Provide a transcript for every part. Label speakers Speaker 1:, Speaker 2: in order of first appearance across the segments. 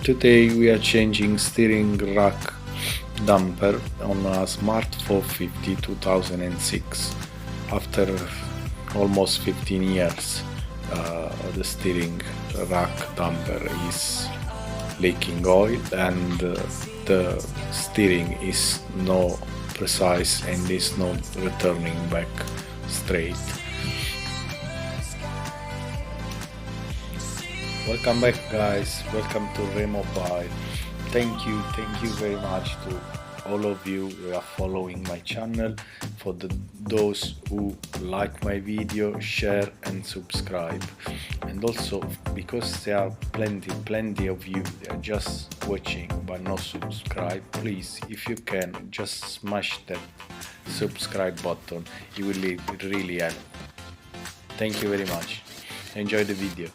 Speaker 1: Today we are changing steering rack damper on a Smart 450 2006. After almost 15 years, the steering rack damper is leaking oil and the steering is no precise and is not returning back straight. Welcome back guys, welcome to Remobile. Thank you very much to all of you who are following my channel, for those who like my video, share and subscribe, and also because there are plenty of you that are just watching but not subscribe, please, if you can, just smash that subscribe button. It will really help. Thank you very much. Enjoy the video.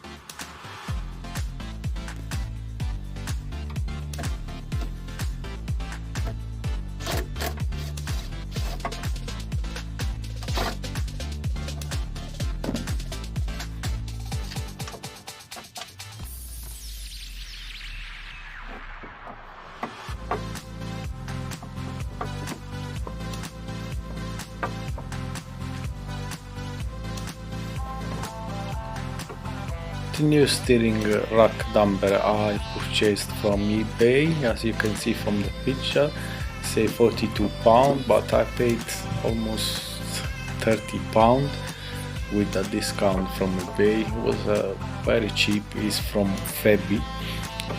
Speaker 1: The new steering rack damper I purchased from eBay. As you can see from the picture, say £42, but I paid almost £30 with a discount from eBay. It was very cheap. It's from Febi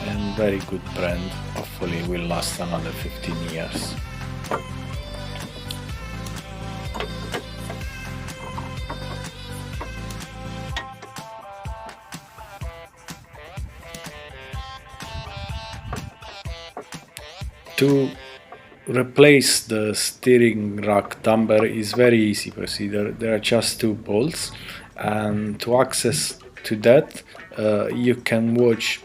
Speaker 1: and very good brand. Hopefully it will last another 15 years. To replace the steering rack damper is very easy procedure. There are just two bolts, and to access to that you can watch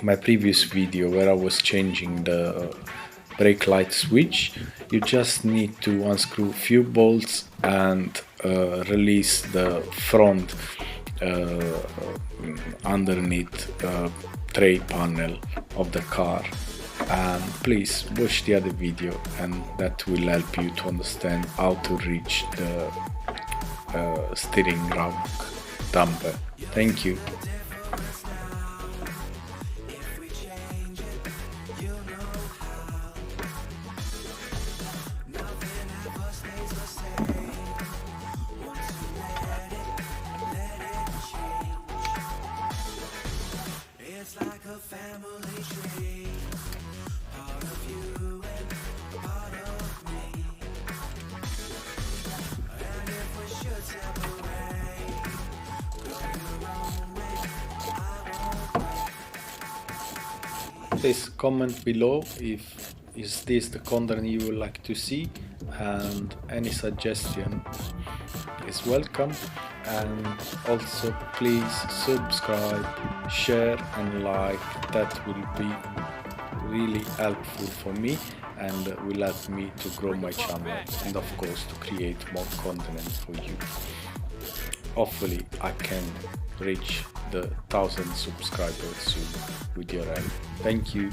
Speaker 1: my previous video where I was changing the brake light switch. You just need to unscrew a few bolts and release the front underneath tray panel of the car. And please watch the other video, and that will help you to understand how to reach the steering rack damper. Thank you. Please comment below if is this the content you would like to see, and any suggestion is welcome. And also please subscribe, share and like. That will be really helpful for me and will help me to grow my channel and of course to create more content for you. Hopefully I can reach the 1000 subscribers soon with your help. Thank you.